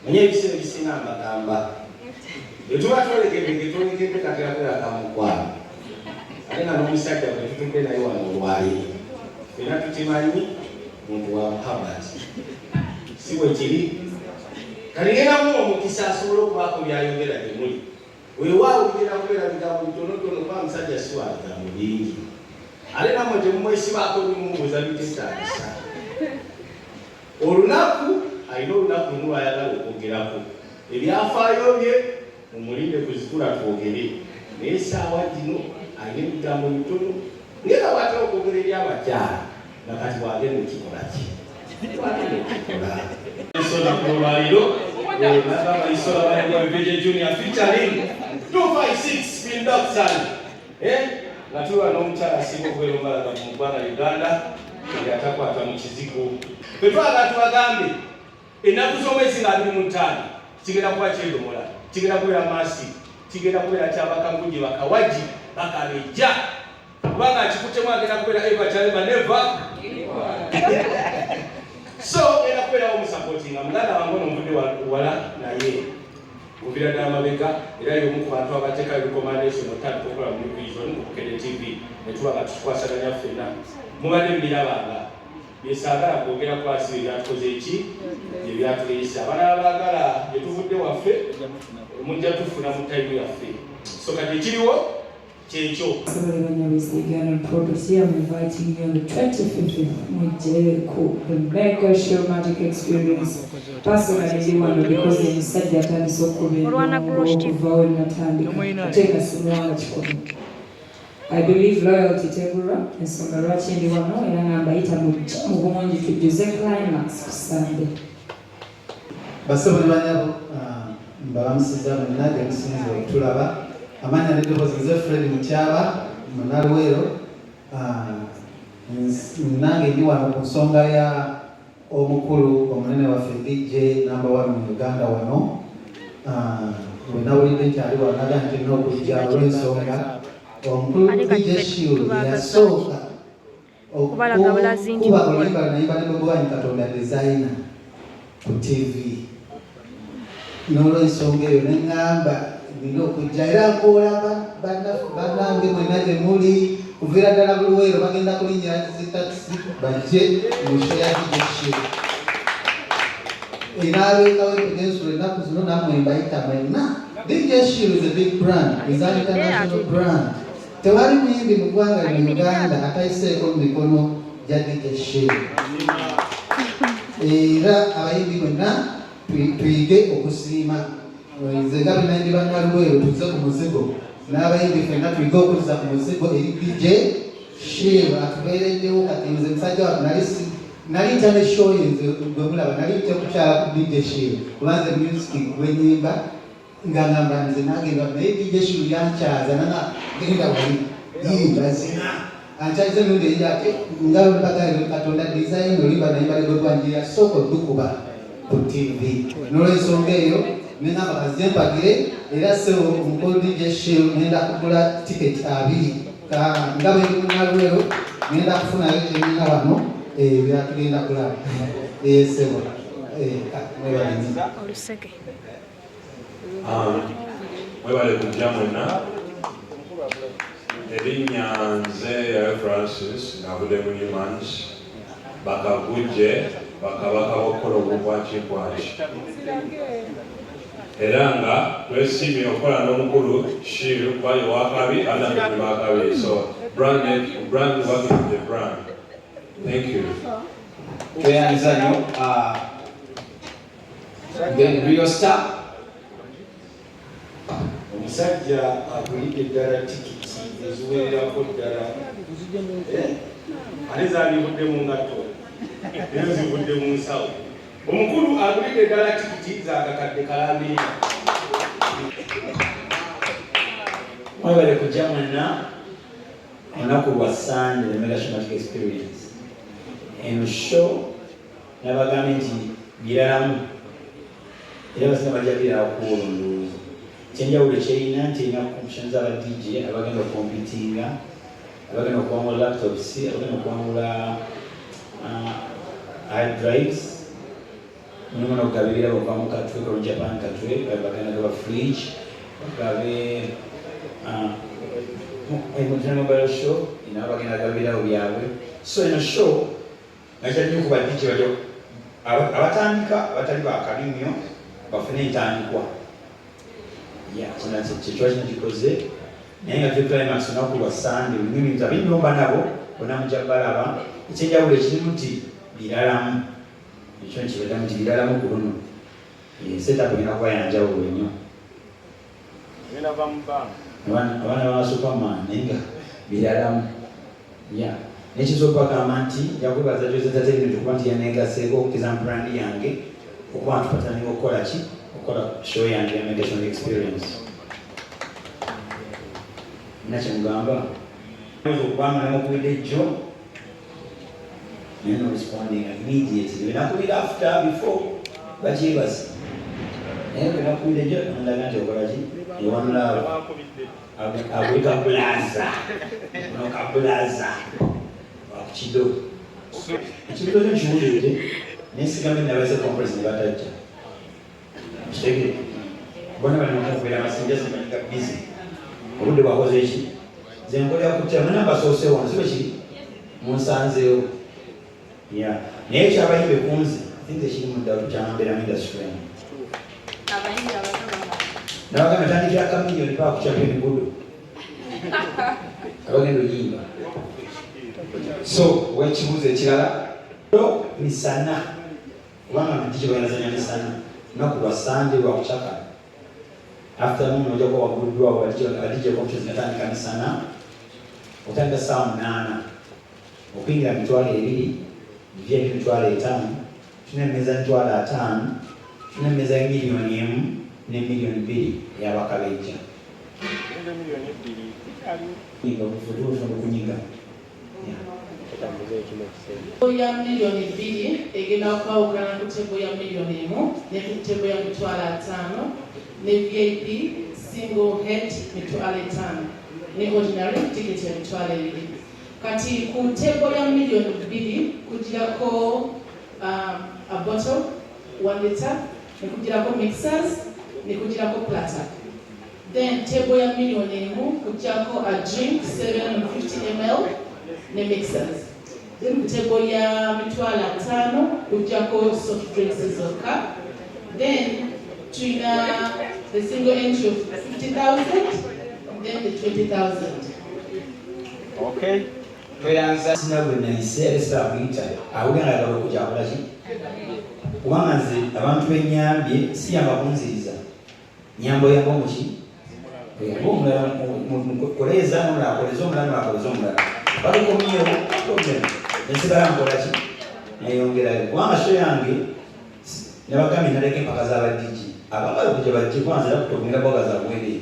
Mwenye bisinga mbagamba. Etuba twolekebeke kakera kwera kamukwano. Ate nga n'omusajja bwe tutudde naye wano olwali. Fena tukimanyi muntu wa Muhammad. Si bwe kiri. Kalingeramu omukisa asobola okubaako byayogera gye muli. Weewaawo bigenda kubeera bigambo bitonotono kuba musajja si wa bigambo bingi. Ate nammwe temumwesibaako bimubuuza biteetaagisa. Olunaku alina olunaku lumu lwayagala okwogerako. Ebyafaayo bye mumulinde kuzikula twogere. Naye essaawa gino alina ebigambo bitono ngera bw'atera okwogera eri abakyala nga kati bwagenda okikola ki? Bwagenda okikola. Ensonga ku lwaliro nagamba isola bayagwa Vijay Junior featuring 256 Spin Doctor. Nga tuliwa n'omukyala asinga okubeera omubalaga mu ggwanga Uganda nga atakwata mu kizigo. Bwe twagala tubagambe ennaku z'omwezi nga 25 kigenda kuba kyedomola, kigenda kubeera maasi, kigenda kubeera kyabakaguji bakawaji bakabejja kubanga kikuttemu agenda kubeera Eva Chalemba neva. So era kubeerawo omusapootinga muganda wange ono mvudde wala naye muvira ddala mabega era y'omu ku bantu abateeka recommendation otandika okukola mu vision ku Bukedde TV ne tuba nga tukwasaganya ffenna mubadde mbirabanga byesaagala kwogera kwasi ebyatukoze eki ebyatuleese abalala baagala gye tuvudde waffe mujja tufuna mu tayimu yaffe so kati ekiriwo kyekyo. I'm inviting you on the 25th Mujje the Mega Show Magic Experience. Personally, one because they said that I'm so cool. I believe loyalty Tegura and Somerachi and Iwano and Ambaita Mugonji to Jose Climax Sunday. Basobanya Balamsiza Nadi and Sinzo Tulaba. Amanya ndio Jose Fred Mchaba Mnalwero nange ndi wano ku nsonga ya omukulu omunene waffe DJ number 1 mu Uganda wano wenawulidde nkyali wanaga nti nina okujja olw'ensonga omukulu DJ Shield yasooka kuba oluyimba lunayimba ne Bogwanyi Katonda designer ku TV n'olw'ensonga eyo ne ŋŋamba nina okujja era nkoola bannange mwenna gye muli kuviira ddala Buluweero bagenda kulinnya zitakisi bajje mu show ya DJ Shield enaabeekawo ensulo ennaku zino nammwe mbayita mwenna. DJ Shield is a big brand, is an international brand. Tewali muyimbi mu ggwanga lino Uganda atayiseeko mu mikono gya DJ Shield. Era abayimbi mwenna tuyige okusiima. Nze nga bwe nayimbi Bannalweero tuze ku muzigo n'abayimbi ffenna tuyige okuzza ku muzigo eri DJ Shield atubeereddewo kati nze musajja watu nali ntane show nze gwe mulaba nali tekukyala ku DJ Shield kubanze music gwenyimba nga ngamba nze nagenda naye DJ Shield yankyaza nana genda wali yimba zina ankyaza nundi eyi ate nga bagaire Katonda design olimba nayimba lego gwanjira soko dukuba ku TV n'olwensonga eyo nengamba kaze mpagire era se omukulu DJ Shield ngenda kugula tiketi 2 nga bwe ndi Munnalweero ngenda kufunayo kyenina wano byatugenda kulaba sebo oluseke mwebale kujja mwenna erinnya nze Francis navudde mu Humans bakagujje bakabaka b'okukola obubwakimbwaki era nga twesiimye okukola n'omukulu Shield kuba ye wakabi ate bakabi so brand working the brand. Thank you. Tweyanzanyo the real star omusajja agulidde ddala tikiti eziwererako ddala ate zaalivudde mu ngatto ezo zivudde mu nsawo omukulu agulidde ddala tikiti zagakadde kalambiri. Mwebale kujja mwenna olunaku lwa Sunday the Mega Show Magic Experience. Eno show nabagambe nti biralamu era basina bajja birala kuwola ndowooza kyenjawulo kyerina nti erina competitions aba DJ abagenda okompitinga abagenda okuwangula laptops abagenda okuwangula hard drives Muno okugabirira bava mu katwe ko Japan katwe bagenda kuba fridge bagabe mobile show ina bagenda gabirira byabwe so ino show ngacha nyo kuba DJ bajo abatandika abatali ba akalimyo bafune intandikwa kina kyekyo kikoze naye nga climax nakulwa Sunday mimi nzabinomba nabo bona mujabalaba ekyenjawulo ekirimu nti biralamu ekyo nkibadamu nti biralamu ku luno setup erina kuba yanjawulo nnyo abaana ba Superman naye nga biralamu nekizopagamba nti yakwebaza Joseph tukuba nti yanegaseeko okukiza brand yange okuba ntupataniga okukola ki okukola show yange ya meditation experience nakyemugamba okubanga namukubidde jjo naye no responding immediately wenakubira after before bakyebasi naye wenakubidde jjo nandaga nti okola ki ewanulaba agweka blaza nokablaza wakukido ekibido kyo nkiwulidde nesigambe nabaze conference nebatajja kitegere bona balinakubeera amasinja zimanyiga busy obudde bwakoze eki zenkolera kutya muna mbasoosewo wano sibe kiri munsanzeewo naye ekyabayimbe kunze things ekiri muddalu kyambeeramu industry nabagamba tandikira kamiliyoni paka kukyapa emigudo abagenda oyimba so wekibuuzo ekirala misana kubanga ntikibagazanya misana lunaku lwa Sunday lwakucaka afternoon ojja kuba waguddwawo adije competition zinatandika misana otandika saa 8 okuyingira mitwalo 2 VIP mitwalo 5 tuna emmeeza mitwalo 5 tuna emmeeza miliyoni 1 ne miliyoni 2 eyabakabejja kunyiga ya milioni 2 egenda okwawukana ku tebo ya milioni 1 ne ku tebo ya mitwalo 5 ne VIP single head mitwalo 5 ne ordinary ticket ya mitwalo 2 kati ku tebo ya milioni 2 kujirako a bottle 1 liter ne kujirako mixers ne kujirako platter. Then table ya milioni 1 kujako a drink 750 ml ne mixers. Then table ya mitwala 5 kujako soft drinks zoka. Then tuna the single entry of 50,000 then the 20,000. Okay. Kweranza sinawe naisesa kuita awugana galo kujakola ki kubanze abantu benyambye si abakunziriza nyambo yabo muki omulala koleza omulala koleza omulala koleza omulala balikomiyo problem nesigala nkola ki nayongerayo kubanga show yange nabagambi naleka empaka z'abadiji abagala kujja bajje kwanza laputopu boga za bwere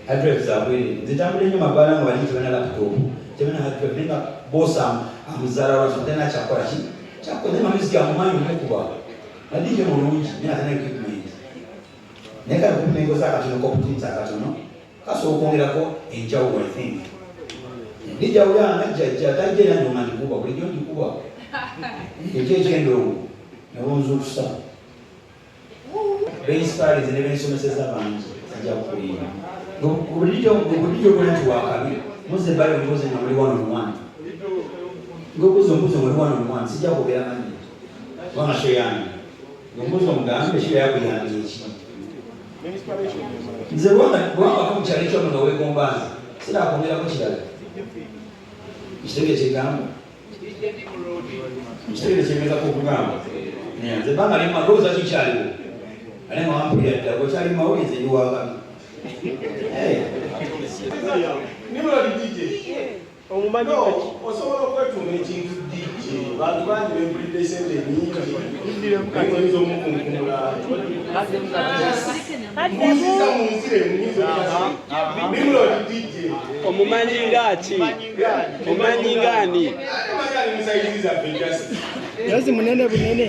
adref za bwere zitambula nnyo mabbala nga badiji bana laputopu tebana adref nenga bosa amuzala lwatu tena kyakola ki kyakoze mamiziki amumanyi omukuba adije mulungi naye atena equipment naye kale kumengo zakatono koputinza akatono kasobola okwongerako enjawulo I think dijawula najjajja tajjera ndonga ndikuba bulijjo ndikuba ekyo ekyendoowo newonza okusa beinspirize ne bensomeseza bangi ajja kukulira bulijjo gona nti wakabi muze bayo mbuze nga muli one on one ngobuzo mbuze muli one on one sijja kwogera nange kubanga show yange ngombuze omugambe show yakuyange eki nze bwambako mukyalo ekyono nga wegombanza siraakwongerako kirala ekitege kyegamba ekitege kyemezako okugamba nze banga ali mumalowooza kikyaliwo ale nga wampulira ddala okyali mumawuliriza eriwakabi osobola okwetunga ekintu DJ bantu bangi bempulidde sente nyingi oyinza omukunkumula mbuziza mu nsire munyizo nimulodi DJ omumanyi ngaki omumanyi ngani ali musaiziza fejasi yazi munene bunene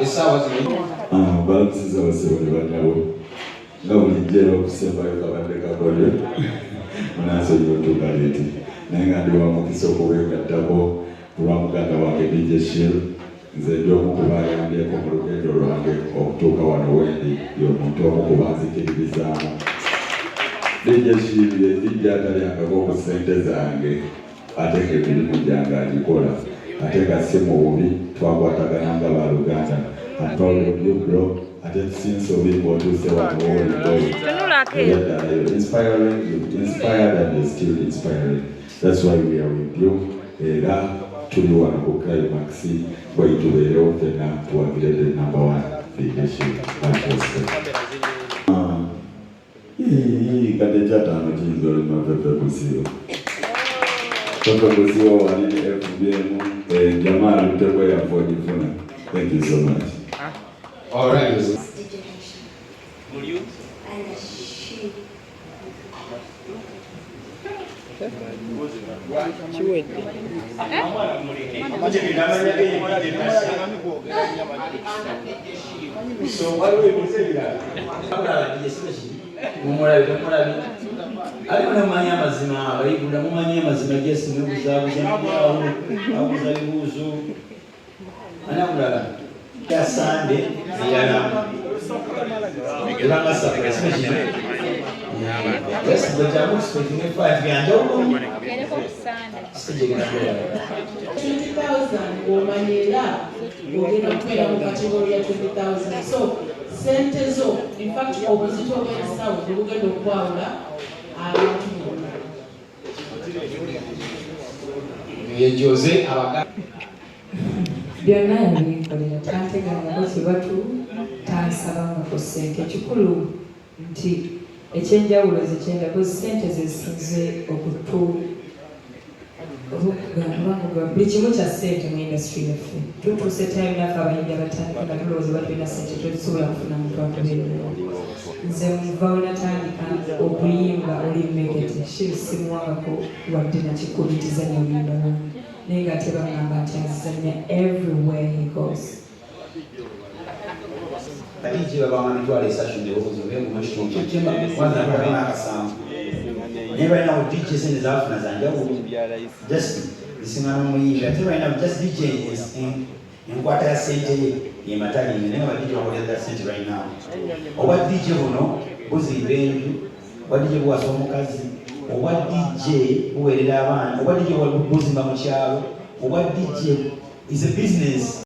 esaawa zino balusiza basebole bannawe nga bulijjera okusembayo kabadde kakole munansonyiwa otugaleti naye nga ndi wamukisa okubegaddako lwa muganda wange DJ Shil nze ndi omu ku bayambyeko mu lugendo lwange okutuuka wano wendi y'omuntu omu ku banzikiririzaamu. DJ Shil ye dijja atalyangako ku ssente zange ate ng'emirimu gyange agikola ate nga si mu bubi twakwatagana nga baluganda. I'm proud of you, bro. Ate since obimu otuuse wano wooli you're inspiring, you've inspired and you're still inspiring. That's why we are with you. Era tuli wano ku Climax bwaitubeerewo fena tuwagire the number 1 leadership Manchester. Kade kyataano kiyinza olima pepe kusiyo. Pepe kusiyo walini FBM jamaa luteko ya fodifuna. Thank you so much. All right. So what do we say that? Alikuwa manya mazima, alikuwa manya mazima Yesu ni kuzabuza auza bibuzu. Anakula ya Sunday yana Ilanga surprise machine. Yes, the jamu speaking if I can do. 20,000 omanyera ogenda kubeera mu category ya 20,000. So sente zo in fact obuzito bw'ensawo obugenda okwawula abantu bonna. Ye Jose abaka byonna yabinkolera tanteganyako kibatu tansabangako ssente. Ekikulu nti ekyenjawulo zekyendako ssente zesinze buli kimu kya ssente mu industry yaffe. Tutuuse time naffe abayimbi abatandika nga tulowooza batulina ssente tetusobola kufuna muntu atubeererawo. Nze muva we natandika okuyimba oli mmegete Shil simuwangako wadde nakikubitizanya oluyimba lwange naye nga ate bagamba nti azizanya everywhere he goes. DJ baba mitwala esashu ndio uzovengu mashito chemba kwanza kwa akasamu. Never know DJ sende zafu na zanjabu. Just lisimama muyinga. Never know just DJ is in kwata ya sente ye matali ne never DJ kwa that sente right now. Owa DJ uno buzi bendu. Owa DJ bwa somo kazi. Owa DJ uwerera abana. Owa DJ wa buzi ba mushalo. Owa DJ is a business.